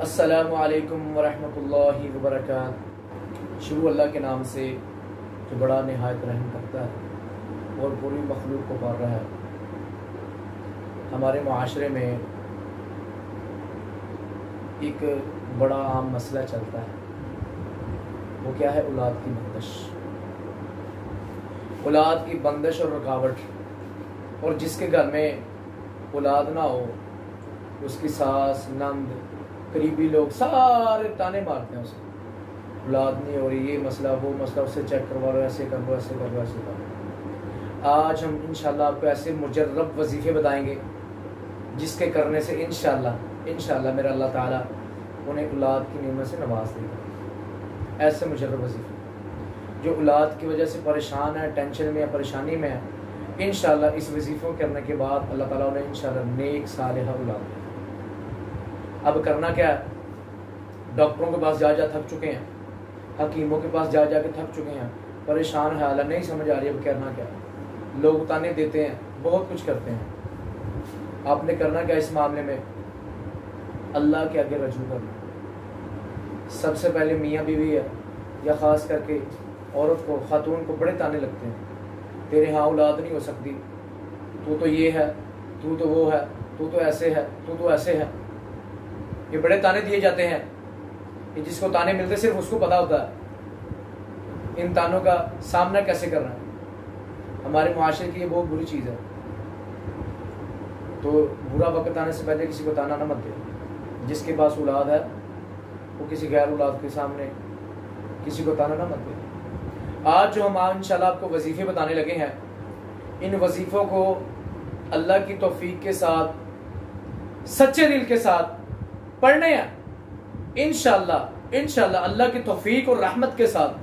السلام علیکم ورحمۃ اللہ وبرکاتہ۔ شروع اللہ کے نام سے جو بڑا نہایت رحم کرتا ہے اور پوری مخلوق کو پال رہا ہے۔ ہمارے معاشرے میں ایک بڑا عام مسئلہ چلتا ہے، وہ کیا ہے؟ اولاد کی بندش۔ اولاد کی بندش اور رکاوٹ، اور جس کے گھر میں اولاد نہ ہو اس کی ساس، نند، قریبی لوگ سارے تانے مارتے ہیں اسے، اولاد نہیں ہو رہی، یہ مسئلہ وہ مسئلہ، اسے چیک کروا لو، ایسے کر لو، ایسے کر لو، ایسے کر لو۔ آج ہم انشاءاللہ آپ کو ایسے مجرب وظیفے بتائیں گے جس کے کرنے سے انشاءاللہ میرا اللہ تعالیٰ انہیں اولاد کی نعمت سے نواز دے گا۔ ایسے مجرب وظیفے جو اولاد کی وجہ سے پریشان ہے، ٹینشن میں ہے، پریشانی میں ہے، انشاءاللہ اس وظیفوں کرنے کے بعد اللہ تعالیٰ انہیں انشاءاللہ نیک صالحہ اولاد دے گا۔ اب کرنا کیا ہے؟ ڈاکٹروں کے پاس جا تھک چکے ہیں، حکیموں کے پاس جا کے تھک چکے ہیں، پریشان ہے، حالت نہیں سمجھ آ رہی اب کرنا کیا ہے۔ لوگ تانے دیتے ہیں، بہت کچھ کرتے ہیں۔ آپ نے کرنا کیا اس معاملے میں؟ اللہ کے آگے رجوع کرنا۔ سب سے پہلے میاں بیوی ہے یا خاص کر کے عورت کو، خاتون کو بڑے تانے لگتے ہیں، تیرے ہاں اولاد نہیں ہو سکتی، تو یہ ہے، تو وہ ہے، تو ایسے ہے، تو ایسے ہے۔ یہ بڑے تانے دیے جاتے ہیں، یہ جس کو تانے ملتے صرف اس کو پتا ہوتا ہے ان تانوں کا سامنا کیسے کرنا ہے۔ ہمارے معاشرے کی یہ بہت بری چیز ہے، تو برا وقت آنے سے پہلے کسی کو تانا نہ مت دے۔ جس کے پاس اولاد ہے وہ کسی غیر اولاد کے سامنے کسی کو تانا نہ مت دے۔ آج جو ہم انشاءاللہ آپ کو وظیفے بتانے لگے ہیں، ان وظیفوں کو اللہ کی توفیق کے ساتھ، سچے دل کے ساتھ پڑھنے ہیں انشاءاللہ اللہ کی توفیق اور رحمت کے ساتھ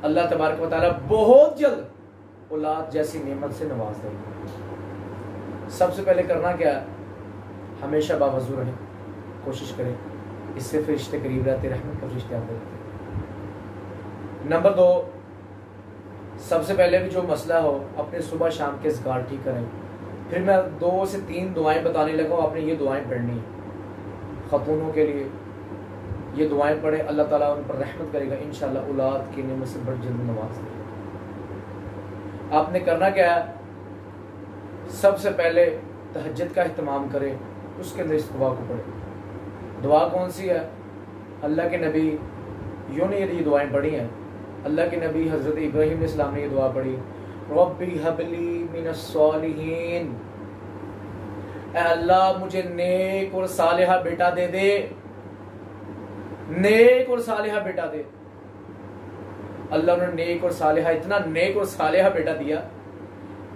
اللہ تبارک و تعالیٰ بہت جلد اولاد جیسی نعمت سے نواز دے گا۔ سب سے پہلے کرنا کیا ہے؟ ہمیشہ باوضو رہیں، کوشش کریں، اس سے فرشتے قریب رہتے، رحمت کے فرشتے آتے رہتے۔ نمبر 2، سب سے پہلے بھی جو مسئلہ ہو اپنے صبح شام کے اذکار ٹھیک کریں۔ پھر میں 2 سے 3 دعائیں بتانے لگا ہوں، آپ نے یہ دعائیں پڑھنی ہیں۔ خاتونوں کے لیے یہ دعائیں پڑھیں، اللہ تعالیٰ ان پر رحمت کرے گا، انشاءاللہ اولاد کی نعمت سے بڑھ جلد نواز دے گا۔ آپ نے کرنا کیا ہے؟ سب سے پہلے تہجد کا اہتمام کریں، اس کے اندر اس دعا کو پڑھیں۔ دعا کون سی ہے؟ اللہ کے نبی یوں نے یہ دعائیں پڑھی ہیں، اللہ کے نبی حضرت ابراہیم علیہ السلام نے یہ دعا پڑھی، ربی حب لی من الصالحین، اے اللہ مجھے نیک اور صالحہ بیٹا دے دے، نیک اور صالحہ بیٹا دے۔ اللہ نے نیک اور صالحہ، اتنا نیک اور صالحہ بیٹا دیا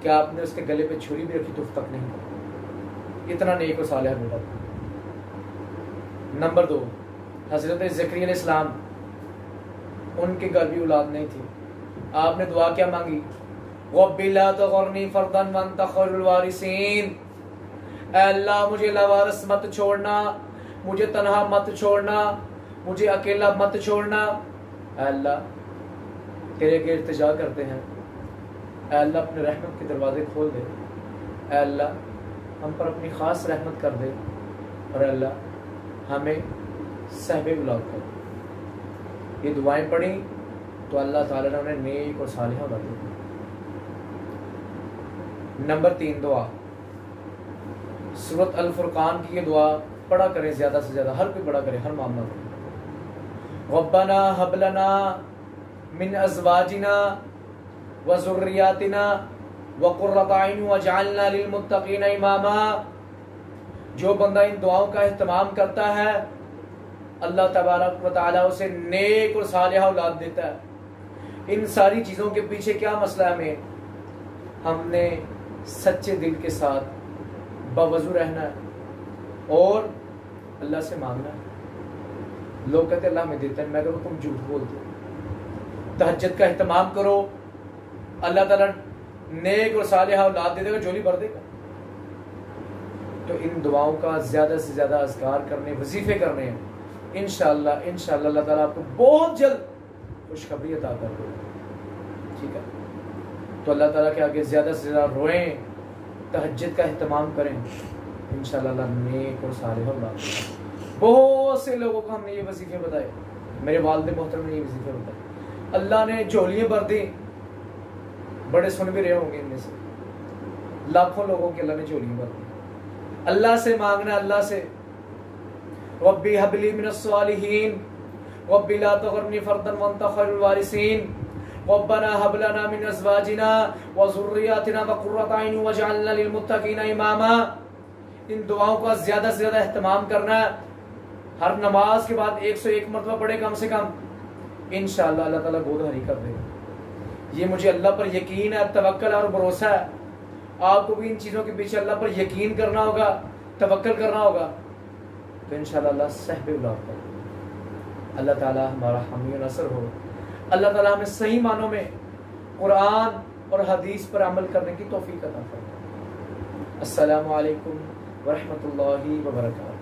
کہ آپ نے اس کے گلے پہ چھری بھی رکھی تو تک نہیں کرا، اتنا نیک اور صالحہ بیٹا دیا۔ نمبر 2، حضرت زکریا علیہ السلام، ان کے گھر بھی اولاد نہیں تھی، آپ نے دعا کیا مانگی؟ رب لا تذرنی فردا وانت خیر الوارثین، اے اللہ مجھے لاوارث مت چھوڑنا، مجھے تنہا مت چھوڑنا، مجھے اکیلا مت چھوڑنا۔ اے اللہ تیرے کے التجا کرتے ہیں، اے اللہ اپنے رحمت کے دروازے کھول دے، اے اللہ ہم پر اپنی خاص رحمت کر دے، اور اے اللہ ہمیں صاحب اولاد کر دے۔ یہ دعائیں پڑھی تو اللہ تعالیٰ نے انہیں نیک اور صالحہ اولاد دی۔ نمبر 3 دعا، سورۃ الفرقان کی یہ دعا پڑھا کریں، زیادہ سے زیادہ، ہر کوئی پڑھا کرے، ہر معاملہ کرے۔ ربنا ہب لنا من ازواجنا وذریاتنا وقرۃ اعین واجعلنا للمتقین اماما۔ جو بندہ ان دعاؤں کا اہتمام کرتا ہے اللہ تبارک و تعالیٰ اسے نیک اور صالحہ اولاد دیتا ہے۔ ان ساری چیزوں کے پیچھے کیا مسئلہ ہے؟ ہمیں، ہم نے سچے دل کے ساتھ باوضو رہنا ہے اور اللہ سے مانگنا ہے۔ لوگ کہتے اللہ میں دیتا ہے، میں کہوں تم جھوٹ بولتے ہو۔ تہجد کا اہتمام کرو، اللہ تعالیٰ نیک اور صالحہ اولاد دے دے گا، جھولی بھر دے گا۔ تو ان دعاؤں کا زیادہ سے زیادہ اذکار کرنے، وظیفے کرنے ہیں، انشاءاللہ اللہ تعالیٰ آپ کو بہت جلد خوشخبری عطا کر دے گا۔ ٹھیک ہے، تو اللہ تعالیٰ کے آگے زیادہ سے زیادہ روئیں، تہجد کا اہتمام کریں، انشاءاللہ اللہ نیک اور صالح اولاد بہت بہت سے لوگوں کو ہم نے یہ وظیفے بتائے، میرے والد محترم نے یہ وظیفے بتائے، اللہ نے جھولیاں بھر دی، بڑے سن بھی رہے ہوں گے ان میں سے، لاکھوں لوگوں کی اللہ نے جھولیاں بھر دی۔ اللہ سے مانگنا، اللہ سے ربی حب لی من الصالحین ربی لا تذرنی فردا وانت خیر الوارثین ربنا هب لنا من ازواجنا وذرياتنا قرۃ اعین واجعلنا للمتقین اماما۔ ان دعاؤں کا زیادہ سے زیادہ اہتمام کرنا ہے، ہر نماز کے بعد 101 مرتبہ پڑھے کم سے کم، انشاءاللہ اللہ تعالیٰ گود ہری کر دے گا۔ یہ مجھے اللہ پر یقین ہے، توکل اور بھروسہ ہے۔ آپ کو بھی ان چیزوں کے پیچھے اللہ پر یقین کرنا ہوگا، توکل کرنا ہوگا، تو انشاءاللہ اللہ صحب اولاد کرے۔ اللہ تعالیٰ ہمارا حامی و ناصر ہو۔ اللہ تعالیٰ ہمیں صحیح معنوں میں قرآن اور حدیث پر عمل کرنے کی توفیق عطا فرمائے۔ السلام علیکم ورحمۃ اللہ وبرکاتہ۔